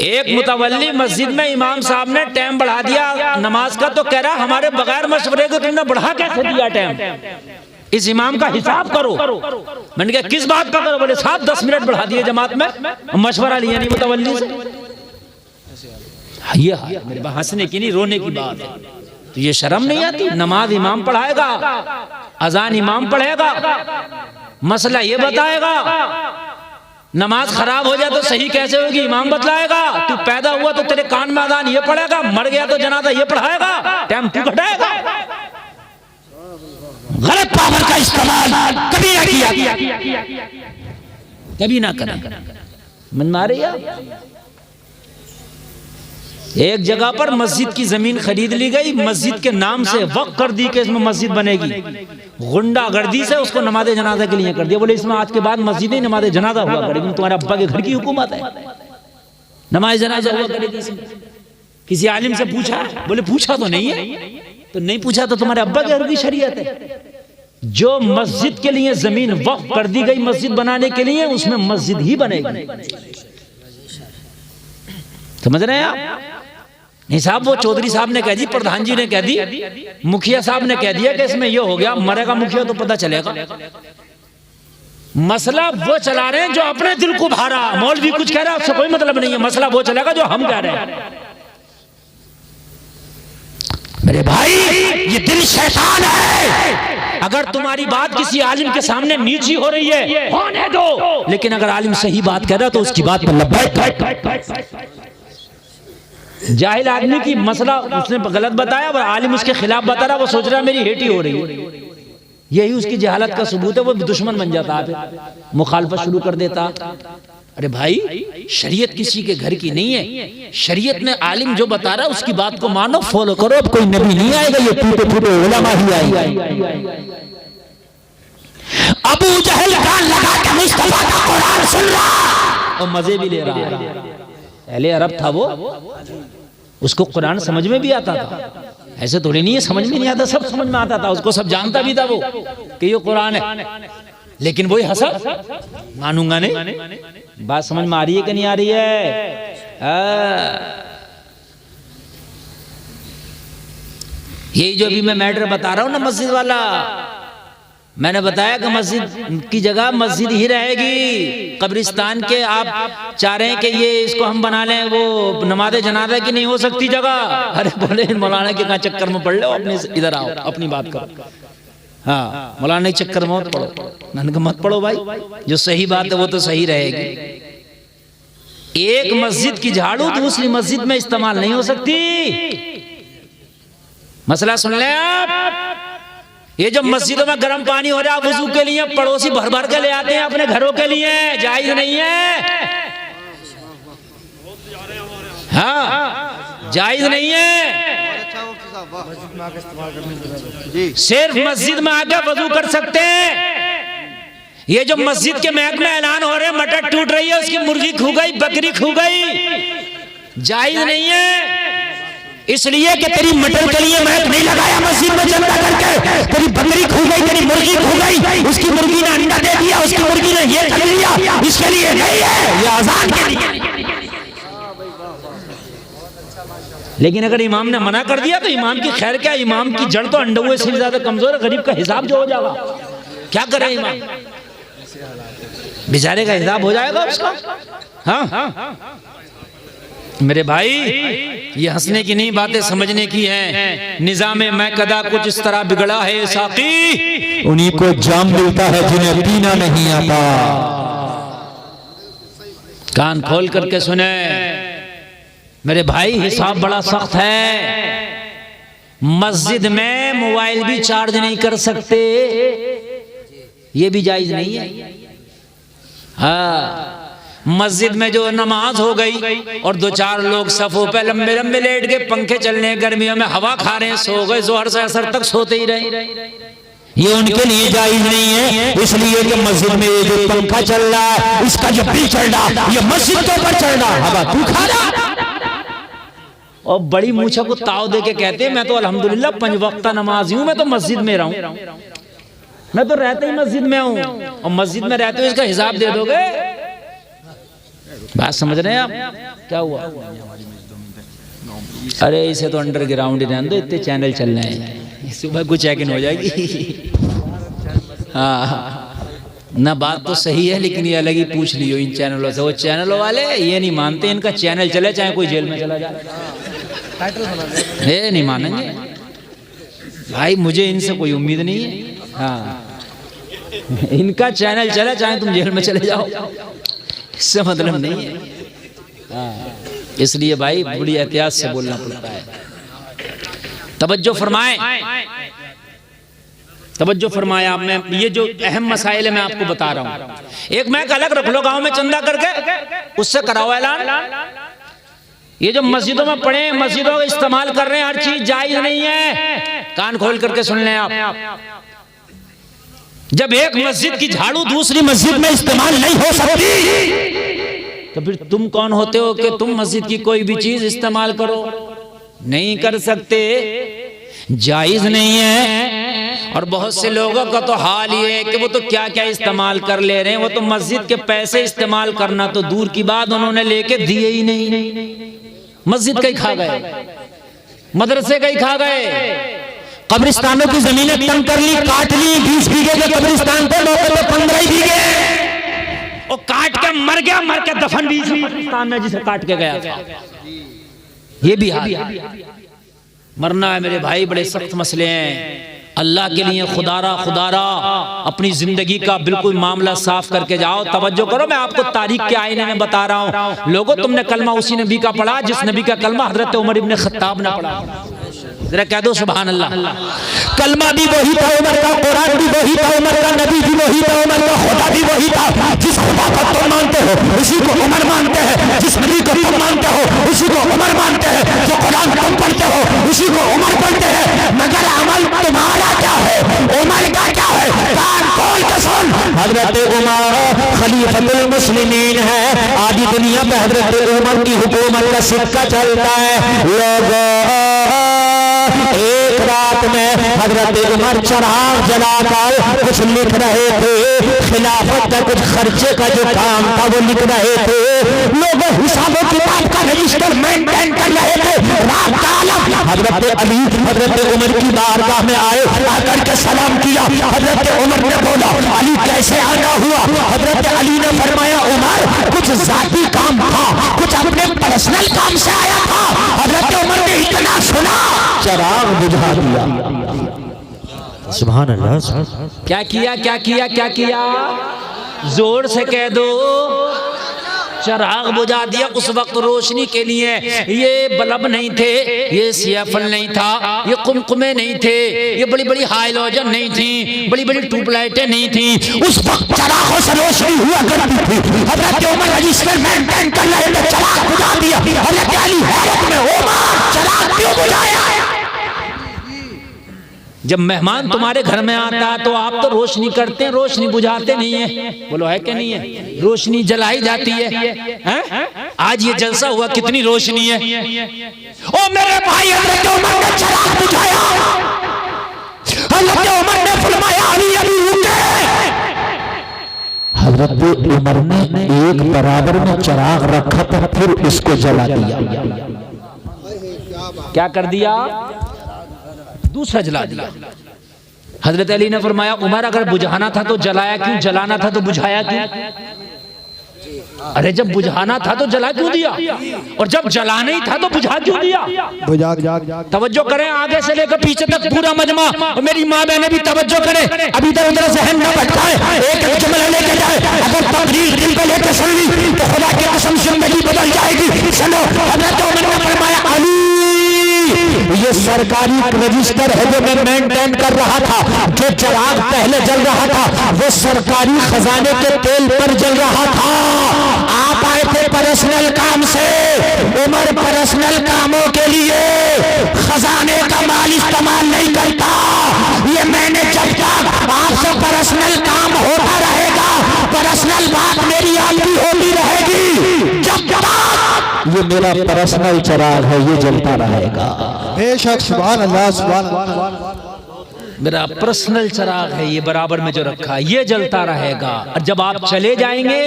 एक मुतवल्ली मस्जिद में इमाम साहब ने टाइम बढ़ा दिया नमाज का, तो कह रहा हमारे बगैर मशवरे के तुमने बढ़ा कैसे दिया टाइम, इस इमाम का हिसाब करो। मैंने कहा किस बात का करो, बोले साहब 10 मिनट बढ़ा दिए जमात में, मशवरा लिया नहीं मुतवल्ली से। ये मेरे पास हंसने की नहीं रोने की बात है। तो ये शर्म नहीं आती? नमाज इमाम पढ़ाएगा, अजान इमाम पढ़ेगा, मसला ये बताएगा, नमाज खराब हो जाए तो सही कैसे होगी इमाम बतलाएगा, तू पैदा हुआ तो तेरे कान में अजान ये पढ़ेगा, मर गया तो जनाजा ये पढ़ाएगा, टाइम तू घटाएगा। गलत पावर का इस्तेमाल कभी ना किया, कभी ना करें। मन मारे यार। एक जगह पर मस्जिद की जमीन खरीद ली गई, मस्जिद के नाम से वक्फ कर दी कि इसमें मस्जिद बनेगी, गुंडागर्दी से उसको नमाज जनाजा के लिए कर दिया। बोले इसमें आज के बाद मस्जिद ही नमाज जनाजा हुआ करेगी, तुम्हारे अब्बा के घर की हुकूमत है, नमाज जनाजा हुआ करेगी इसमें। किसी आलिम से पूछा, बोले पूछा तो नहीं है, तो नहीं पूछा तो तुम्हारे अब्बा के घर की शरीयत है। जो मस्जिद के लिए जमीन वक्फ कर दी गई मस्जिद बनाने के लिए, उसमें मस्जिद ही बनेगी। समझ रहे हैं आप? नहीं साहब, वो चौधरी साहब ने कह दी, प्रधान जी ने कह दी, मुखिया साहब ने कह दिया कि इसमें ये हो गया, मरेगा मुखिया तो पता चलेगा। मसला वो चला रहे हैं जो अपने दिल को भारा, मौलवी कुछ कह रहा है उससे कोई मतलब नहीं है, मसला वो चलेगा जो हम कह रहे हैं। मेरे भाई ये दिल शैतान है। अगर तुम्हारी बात किसी आलिम के सामने नीची हो रही है होने दो, लेकिन अगर आलिम सही बात कह रहा है तो उसकी बात पर लब्बैक। जाहिल आदमी की मसला उसने गलत बताया, वो आलिम उसके खिलाफ बता रहा, वो सोच रहा है मेरी हेटी हो रही है, यही उसकी जहालत का सबूत है। वो दुश्मन बन जाता है, मुखालफत शुरू कर देता। अरे भाई शरीयत किसी के घर की नहीं है, शरीयत ने आलिम जो बता रहा है उसकी बात को मानो, फॉलो करो। अब कोई नबी नहीं आएगा, ये टूटे फूटे उलमा ही आएंगे। अबू जहल कान लगा के मुस्तफा का कुरान सुन रहा और मजे भी ले रहा है। पहले अरब था वो, उसको कुरान समझ में भी आता था, ऐसे थोड़ी नहीं है समझ में नहीं आता, सब समझ में आता था उसको, सब जानता भी था वो कि ये कुरान है। लेकिन वही हंसा, मानूंगा नहीं। बात समझ में आ रही है कि नहीं आ रही है? यही जो अभी मैं मैटर बता रहा हूं ना मस्जिद वाला, मैंने बताया कि मस्जिद की जगह मस्जिद ही रहेगी। कब्रिस्तान के आप चाह रहे हैं कि ये इसको हम बना लें, वो नमाज जनाजा की नहीं हो सकती जगह। अरे बोले मौलाना के कहाँ चक्कर में पड़ लो, अपने इधर आओ, अपनी बात करो। हाँ मौलाना के चक्कर में मत पड़ो। मैंने कहा मत पड़ो भाई, जो सही बात है वो तो सही रहेगी। एक मस्जिद की झाड़ू दूसरी मस्जिद में इस्तेमाल नहीं हो सकती। मसला सुन लें आप। ये जो मस्जिदों में गर्म पानी हो रहा है वुजू के लिए, पड़ोसी भर भर के ले आते हैं अपने घरों के लिए, जायज नहीं है। हाँ जायज नहीं है। सिर्फ मस्जिद में आके वजू कर सकते हैं। ये जो मस्जिद के महक में ऐलान हो रहे हैं मटर टूट रही है, उसकी मुर्गी खू गई, बकरी खू गई, जायज नहीं है। इसलिए कि तेरी मटर के लिए महक नहीं लगाया मस्जिद में चंदा करके, तेरी बकरी खू गई, तेरी मुर्गी खू गई, उसकी मुर्गी ने अंडा दे दिया, उसकी मुर्गी ने ये कर लिया, इसके लिए नहीं है, ये आजान के लिए। लेकिन अगर इमाम ने मना कर दिया तो इमाम की खैर क्या, इमाम की जड़ तो अंडे से भी ज्यादा कमजोर है, गरीब का हिसाब जो हो जाएगा क्या करे इमाम, बेचारे का हिसाब हो जाएगा उसका। हाँ मेरे भाई ये हंसने की नहीं, बातें समझने की हैं। निजाम मैं कदा कुछ इस तरह बिगड़ा है साकी, उन्हीं को जाम मिलता है जिन्हें पीना नहीं आता। कान खोल करके सुने मेरे भाई, हिसाब बड़ा सख्त है। मस्जिद में मोबाइल भी चार्ज नहीं कर सकते, ये भी जायज नहीं है। हाँ मस्जिद में जो नमाज हो गई और दो चार लोग सफों पे लंबे लंबे लेट के, पंखे चलने, गर्मियों में हवा खा रहे हैं, सो गए, जोहर से असर तक सोते ही रहे, ये उनके लिए जायज नहीं है। इसलिए कि मस्जिद में ये जो पंखा चल रहा है, इसका जो बिल चल रहा है, ये मस्जिद के ऊपर चल रहा है, हवा तू खा रहा। और बड़ी मूछा को ताव दे के कहते हैं मैं तो अल्हम्दुलिल्लाह 5 वक्त नमाजी हूं, मैं तो मस्जिद में रहूं, मैं तो रहते ही मस्जिद में हूं। और मस्जिद में रहते हुए इसका हिसाब दे दोगे, बात समझ रहे हैं आप? क्या हुआ? अरे इसे तो अंडरग्राउंड ही रहने दो, इतने चैनल चल रहे हैं, सुबह कुछ चेक इन हो जाएगी। हाँ ना, बात तो सही है, लेकिन ये अलग ही पूछ लियो इन चैनलों से। वो चैनलों वाले ये नहीं मानते इनका चैनल चले चाहे कोई जेल में चला जाए, ये नहीं मानेंगे भाई। मुझे इनसे कोई उम्मीद नहीं है। हाँ इनका चैनल चले चाहे तुम जेल में चले जाओ, इससे मतलब नहीं है। हाँ इसलिए भाई बड़ी एहतियात से बोलना पड़ता है। तवज्जो फरमाएं, तवज्जो फरमाए आप। मैं ये जो अहम मसाइल है मैं आपको बता रहा हूँ। एक मैं अलग रख लो, गांव में चंदा करके उससे कराओ ऐलान। ये जो मस्जिदों में पढ़े, मस्जिदों का इस्तेमाल कर रहे हैं, हर चीज जायज नहीं है। कान खोल करके सुन लें आप। जब एक मस्जिद की झाड़ू दूसरी मस्जिद में इस्तेमाल नहीं हो सकती, तो फिर तुम कौन होते हो कि तुम मस्जिद की कोई भी चीज इस्तेमाल करो? नहीं कर सकते, जायज नहीं है। और बहुत से लोगों का तो हाल ये है कि वो तो क्या क्या इस्तेमाल कर ले रहे हैं। वो तो मस्जिद के पैसे इस्तेमाल करना तो दूर की बात, उन्होंने लेके दिए ही नहीं। मस्जिद का ही खा गए, मदरसे का ही खा गए, कब्रिस्तानों की जमीनें तंग कर ली, काट ली। 20 बीघे के कब्रिस्तान थे, मौके पे 15 बीघे वो काट के मर गया, मर के दफन भी इसी कब्रिस्तान में जिसे काट के गया था। ये भी हाल, मरना है मेरे भाई, बड़े सख्त मसले हैं। अल्लाह के लिए खुदारा अपनी जिंदगी का बिल्कुल मामला साफ करके जाओ। तवज्जो करो, मैं आपको तारीख के आईने में बता रहा हूँ। लोगों, तुमने कलमा उसी नबी का पढ़ा जिस नबी का कलमा हजरत उमर इब्ने खत्ताब ने पढ़ा। जरा कह दो सुभान अल्लाह। कलमा भी वही था उमर का, कुरान भी वही था उमर का, नबी भी वही था उमर का, खुदा भी वही था। जिस खुदा को तुम मानते हो उसी को उमर मानते हैं, जिस नबी को तुम मानते हो उसी को उमर मानते हैं, जो कुरान तुम पढ़ते हो उसी को उमर पढ़ते हैं। मगर अमल तुम्हारा क्या है, उमर का क्या है? कान खोल के सुन। हजरत उमर खलीफतुल मुस्लिमीन है। आधी दुनिया में हजरत उमर की हुकूमत का सिक्का चलता है। लोगों, एक रात में हजरत उमर चराग जलाकर कुछ लिख रहे थे। खिलाफत का कुछ खर्चे का जो काम था वो लिख रहे थे। लोग हिसाबों किताब का रजिस्टर मेंटेन कर रहे थे। रात का आलम हजरत अली हजरत उमर की बारगाह में आए, आकर के सलाम किया। हजरत उमर ने बोला, अली कैसे आना हुआ? हजरत अली ने फरमाया, उमर कुछ जाती काम था, कुछ अपने पर्सनल काम से आया था। हजरत उमर ने इतना सुना, चराग बुझा दिया। सुभान अल्लाह। क्या किया, क्या किया, क्या किया? जोर से कह दो, चराग बुझा दिया। उस वक्त रोशनी के लिए ये बल्ब नहीं थे, ये सियाफल नहीं था, ये कुमकुमे नहीं थे, ये बड़ी बड़ी हाइलोजन नहीं थी, बड़ी बड़ी ट्यूबलाइटें नहीं थी। उस वक्त चरागों से रोशनी हुआ करती थी। हजरत उमर रजिस्टर मेंटेन कर रहे थे, चराग बुझा दिया। हजरत अली हैरत में, उमर चराग क्यों बुझाया? जब मेहमान तुम्हारे घर में आता है तो आप तो रोशनी करते हैं, रोशनी बुझाते नहीं है। बोलो है कि नहीं है? रोशनी जलाई जाती है। आज ये जलसा हुआ, कितनी रोशनी है। ओ मेरे भाई, हजरत उमर ने चराग बुझाया। हजरत उमर ने फरमाया, अली अली रुके। हजरत उमर ने एक बराबर में चराग रखा था, फिर उसको जला दिया। क्या कर दिया? दूसरा जला दिया। हजरत अली ने फरमाया, उमर अगर बुझाना था तो जलाया क्यों, जलाना था तो बुझाया क्यों? अरे जब बुझाना था तो जला क्यों दिया, और जब जलाना ही था तो बुझा क्यों दिया? तवज्जो करें, आगे से लेकर पीछे तक पूरा मजमा, और मेरी माँ बहनें भी तवज्जो करें। अभी इधर उधर जहन न भटकाए, एक एक जुमला लेके जाए। अगर तकरीर दिल पे लेकर सुन ली तो खुदा की कसम जिंदगी बदल जाएगी। चलो, हजरत उमर ने फरमाया, अली ये सरकारी रजिस्टर है जो मैं मेंटेन कर रहा था। जो चराग पहले जल रहा था वो सरकारी खजाने के तेल पर जल रहा था। आप आए थे पर्सनल काम से, उमर पर्सनल कामों के लिए खजाने का माल इस्तेमाल नहीं करता। ये मैंने जब तक आपसे पर्सनल काम होता रहेगा, पर्सनल बात मेरी आपकी होती रहेगी, जब तक ये मेरा पर्सनल चराग है ये जलता रहेगा। बेशक, सुभान अल्लाह, सुभान अल्लाह। मेरा पर्सनल चिराग है ये, बराबर में जो रखा है ये जलता रहेगा, और जब आप चले जाएंगे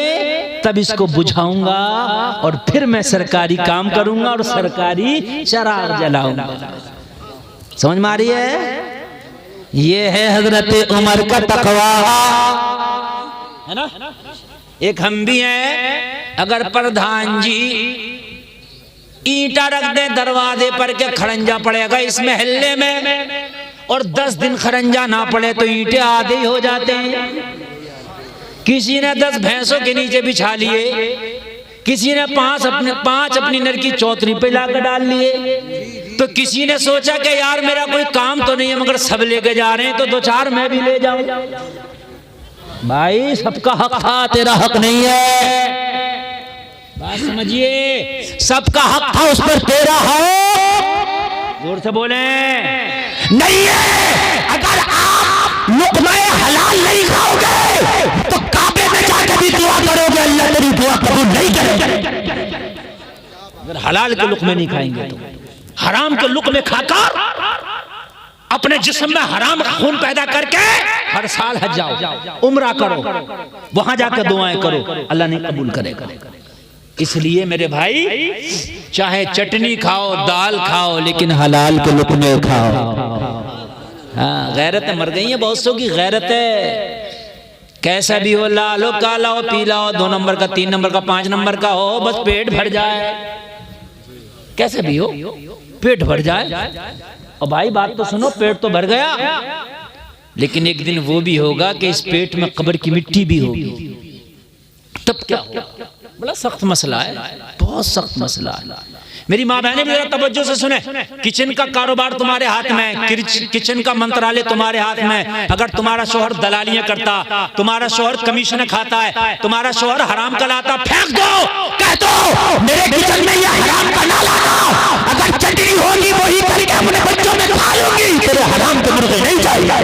तब इसको बुझाऊंगा और फिर मैं सरकारी काम करूंगा और सरकारी चिराग जलाऊंगा। समझ में आ रही है? ये है हजरत उमर का तकवा, है ना? एक हम भी हैं, अगर प्रधान जी ईंटा रख दे दरवाजे पर के खड़ंजा पड़ेगा इस महल्ले में, और 10 दिन खड़ंजा ना पड़े तो ईंटे आधे ही हो जाते हैं। किसी ने 10 भैंसों के नीचे बिछा लिए, किसी ने 5 अपनी नर की चौतरी पे लाकर डाल लिए, तो किसी ने सोचा कि यार मेरा कोई काम तो नहीं है मगर सब लेके जा रहे हैं तो 2-4 मैं भी ले जाऊं। भाई सबका हक था, तेरा हक नहीं है, बात समझिए, सबका हक था उस पर, तेरा हक जोर से बोले नहीं है। अगर आप लुक़्मा हलाल नहीं खाओगे तो काबे में जाकर भी दुआ करोगे, अल्लाह तेरी दुआ कबूल नहीं करेगा। अगर हलाल के लुक़्मे नहीं खाएंगे तो हराम के लुक़्मे खाकर अपने जिस्म में हराम खून पैदा करके हर साल हज जाओ, उम्रा करो, वहां जाकर दुआएं करो, अल्लाह नहीं कबूल करेगा। इसलिए मेरे भाई चाहे चटनी खाओ, दाल खाओ, लेकिन हलाल के लुक़्मे खाओ। हाँ, गैरत मर गई है बहुत सौ की, गैरत है। कैसा भी हो, लाल हो, काला हो, पीला हो, 2 नंबर का, 3 नंबर का, 5 नंबर का हो, बस पेट भर जाए। कैसे भी हो पेट भर जाए। और भाई बात तो सुनो, पेट तो भर गया, लेकिन एक दिन वो भी होगा कि इस पेट में कब्र की मिट्टी भी होगी, तब क्या होगा? बड़ा सख्त मसला है, बहुत सख्त मसला है। मेरी माँ बहने भी जरा तवज्जो से सुने, किचन का कारोबार तुम्हारे हाथ में है, किचन का मंत्रालय तुम्हारे हाथ में। अगर तुम्हारा शोहर दलालियां करता, तुम्हारा शोहर कमीशन खाता है, तुम्हारा शोहर हराम का लाता, फेंक दो, कह दो मेरे किचन में ये हराम का ना लाना, अगर चटनी होगी वही करके अपने बच्चों में खा लूंगी, तेरे हराम के मुर्गे नहीं चाहिए।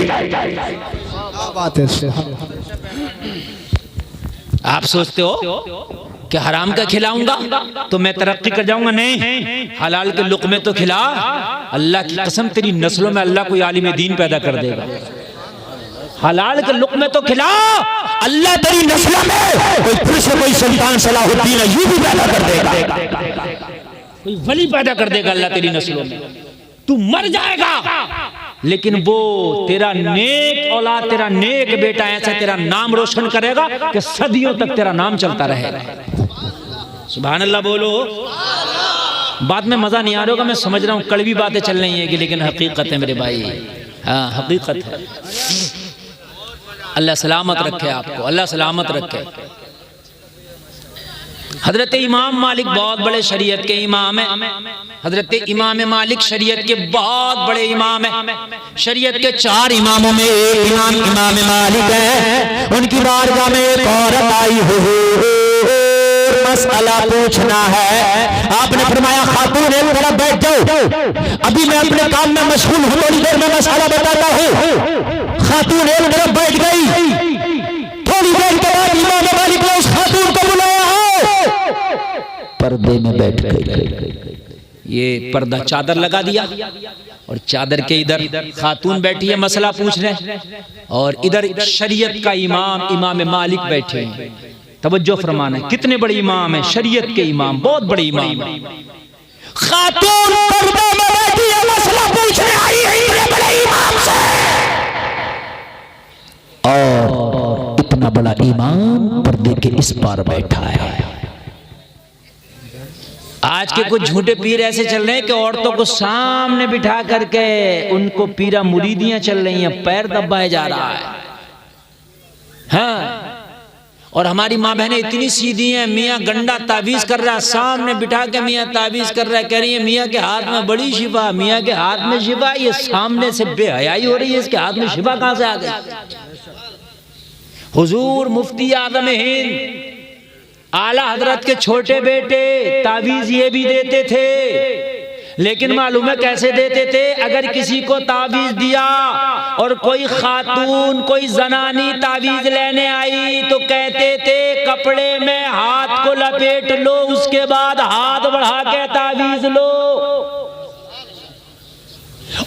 बात है। आप सोचते हो कि हराम का खिलाऊंगा तो मैं तरक्की कर जाऊंगा? नहीं, हलाल के लुक़्मे तो खिला, अल्लाह की कसम तेरी नस्लों में अल्लाह कोई आलिम दीन पैदा कर देगा। हलाल के लुक़्मे तो खिला, अल्लाह तेरी नस्लों में कोई फिर से कोई सुल्तान सलाहुद्दीन अय्यूबी पैदा कर देगा, कोई वली पैदा कर देगा अल्लाह तेरी नस्लों में। तू मर जाएगा लेकिन वो तेरा नेक औलाद, तेरा नेक बेटा ऐसा तेरा नाम रोशन करेगा कि सदियों तक तेरा नाम चलता रहेगा। सुभान अल्लाह बोलो। बात में मजा नहीं आ रहा होगा, मैं समझ रहा हूँ, कड़वी बातें चल रही है लेकिन हकीकत है मेरे भाई, हाँ हकीकत है। अल्लाह सलामत रखे आपको, अल्लाह सलामत रखे। हजरत इमाम मालिक बहुत बड़े शरीयत के इमाम है। हजरत इमाम मालिक शरीयत के बहुत बड़े इमाम है। शरीयत के 4 इमामों में एक इमाम इमाम मालिक है। उनकी बारगाह में एक औरत आई हो, मसला पूछना है। आपने फरमाया खातून एक तरफ बैठ जाओ, अभी मैं अपने काम में मशगूल हूँ, थोड़ी देर में मसला बताता हूँ। खातून एक तरफ बैठ गई, थोड़ी देर के बाद इमाम मालिक ने उस खातून को बुलाया, पर्दे में बैठ गई। ये पर्दा चादर लगा दिया और चादर के इधर खातून बैठी है, मसला पूछ रहे, और इधर शरीयत का इमाम इमाम मालिक बैठे हैं। तवज्जो फरमाना, कितने बड़े इमाम है, शरीयत के इमाम, बहुत बड़े इमाम है। खातून पर्दे में बैठी है, मसला पूछने आई है इतने बड़े इमाम से, और इतना बड़ा इमाम पर्दे के इस पार बैठा है। आज के कुछ झूठे पीर ऐसे चल रहे हैं कि औरतों को सामने बिठा करके उनको पीरा मुरीदियां चल रही हैं, पैर दबाया जा रहा है। हाँ, और हमारी माँ बहनें इतनी सीधी हैं, मियाँ गंडा ताबीज कर रहा है, सामने बिठा के मियाँ ताबीज कर रहा है, कह रही है मियाँ के हाथ में बड़ी शिफा, मियाँ के हाथ में शिफा। ये सामने से बेहयाई हो रही है, इसके हाथ में शिफा कहाँ से आ गई? हुजूर मुफ्ती आज़म हिंद आला हजरत के छोटे बेटे ताबीज ये भी देते थे, लेकिन मालूम है कैसे देते थे? अगर किसी को ताबीज दिया और कोई खातून कोई जनानी ताबीज लेने आई तो कहते थे कपड़े में हाथ को लपेट लो, उसके बाद हाथ बढ़ा के ताबीज लो।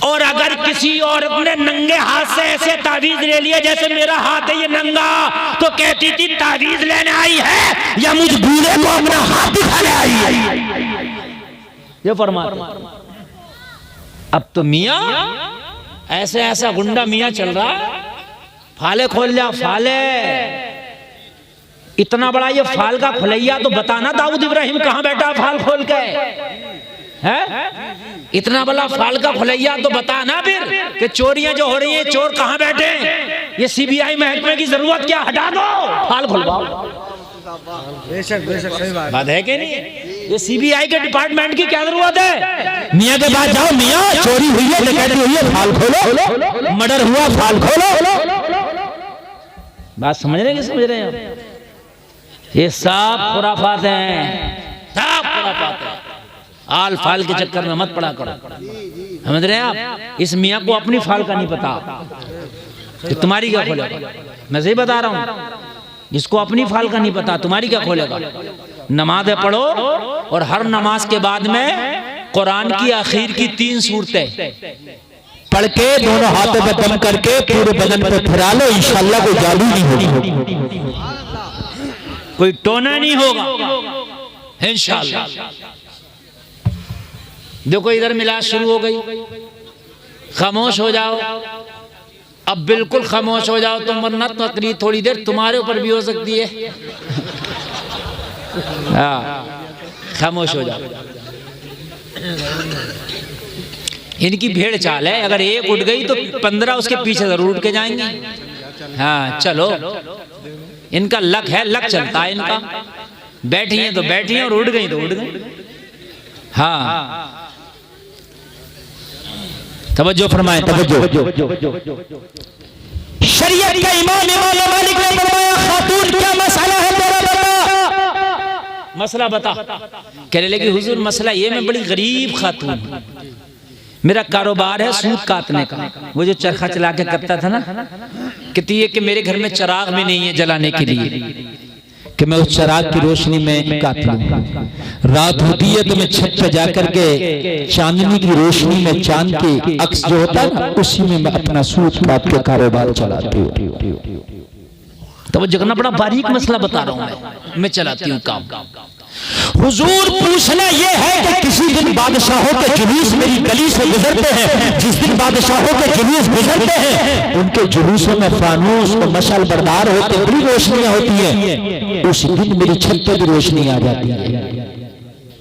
और अगर किसी औरत ने नंगे हाथ से ऐसे तावीज ले लिया जैसे मेरा हाथ है ये नंगा, तो कहती थी तावीज लेने आई है या मुझ बूढ़े को अपना हाथ दिखाने आई है। ये फरमाते। अब तो मियां ऐसे ऐसा गुंडा मियां चल रहा है, फाले खोल जा फाले। इतना बड़ा ये फाल का खुलैया, तो बताना दाऊद इब्राहिम कहां बैठा फाल खोल के है? इतना बड़ा फाल का खुलैया तो बताना फिर कि चोरियां जो हो रही हैं चोर कहां बैठे? ये सीबीआई महकमे की जरूरत क्या, हटा दो, फाल खुलवाओ। बेशक बेशक सही बात है कि नहीं? ये सीबीआई के डिपार्टमेंट की क्या जरूरत है? मियाँ के पास जाओ, मियाँ चोरी हुई है, डकैती हुई है, फाल खोलो, मर्डर हुआ, फाल खोलो। बात समझ रहे हैं कि समझ रहे हैं? ये सब खुराफात हैं, सब खुराफात हैं। आल फाल के चक्कर में मत पड़ा करो। समझ रहे हैं आप? इस मियाँ को अपनी फाल का नहीं पता कि तुम्हारी क्या खोलेगा। मैं सही बता रहा हूँ, जिसको अपनी फाल का नहीं पता तुम्हारी क्या खोलेगा। नमाज़ें पढ़ो और हर नमाज के बाद में कुरान की आखिर की 3 सूरतें पढ़ के दोनों हाथों पे दम करके पूरे बदन पे फिरा लो, इंशाल्लाह कोई जादू नहीं होगी, कोई टोना नहीं होगा इंशाल्लाह। देखो इधर मिलाद शुरू हो गई, खामोश हो जाओ, अब बिल्कुल खामोश हो जाओ तुम, वरना तकरीर थोड़ी देर तुम्हारे ऊपर भी हो सकती है। हाँ, खामोश हो जाओ। इनकी भेड़ चाल है, अगर एक उठ गई तो 15 उसके पीछे जरूर उठ के जाएंगे। हाँ चलो, इनका लक है, लक चलता है इनका। बैठी हैं तो बैठी हैं और उठ गई तो उठ गई। हाँ तवज्जो फरमाएं, तवज्जो। शरीयत का इमाम इमाम मालिक ने फरमाया, खातून क्या मसला है तेरा बता। मसला बता। कहने लगी हुजूर मसला ये, मैं बड़ी गरीब खातून हूँ, मेरा कारोबार है सूत काटने का। वो जो चरखा चला के करता था ना, कहती है कि मेरे घर में चिराग भी नहीं है जलाने के लिए कि मैं उस चिराग की रोशनी में काट लूं। रात होती है तो मैं छत पर जाकर के चांदनी की रोशनी में चांद के अक्स जो होता है ना, उसी में मैं अपना सूत काट के कारोबार चलाती हूँ। तो वो जगना बड़ा बारीक मसला बता रहा हूँ मैं चलाती हूँ काम। हुजूर पूछना ये है कि किसी दिन बादशाहों के जुलूस मेरी गली से गुजरते हैं, जिस दिन बादशाहों के जुलूस गुजरते हैं उनके जुलूसों में फानूस और मशाल बरदार होते, बड़ी रोशनियां होती हैं, उस दिन मेरी छत पे भी रोशनी आ जाती है।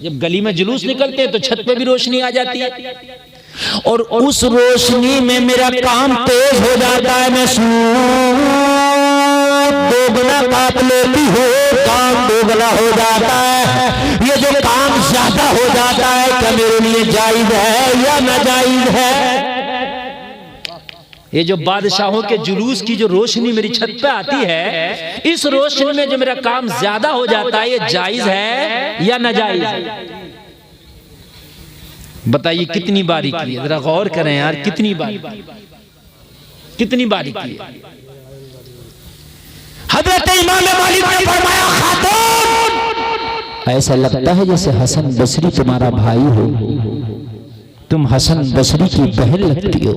जब गली में जुलूस निकलते हैं तो छत पे भी रोशनी आ जाती है, और उस रोशनी में मेरा काम तेज हो जाता है, मैं दोगुना काट लेती हूँ, काम दोगुना हो जाता है। ये जो काम ज्यादा हो जाता है क्या मेरे लिए जायज है या नाजायज है? ये जो बादशाहों के जुलूस की जो रोशनी मेरी छत पे आती है, इस रोशनी में जो मेरा काम ज्यादा हो जाता है, ये जायज है या नाजायज है? बताइए कितनी बारीकी है, जरा गौर करें यार, कितनी बारीकी है। हजरत इमाम मालिक ने फरमाया, खातून ऐसा लगता है जैसे हसन बसरी तुम्हारा भाई हो, तुम हसन बसरी की बहन लगती हो।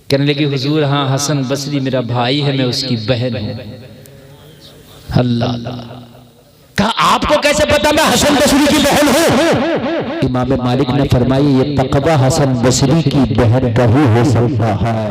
कहने लगी हुजूर हाँ हसन बसरी मेरा भाई है, मैं उसकी बहन हूँ। अल्लाह, कहा आपको कैसे पता मैं हसन बसरी की बहन हूँ? इमाम मालिक ने फरमाया, ये तकवा हसन बसरी की बहन का ही हो सकता है।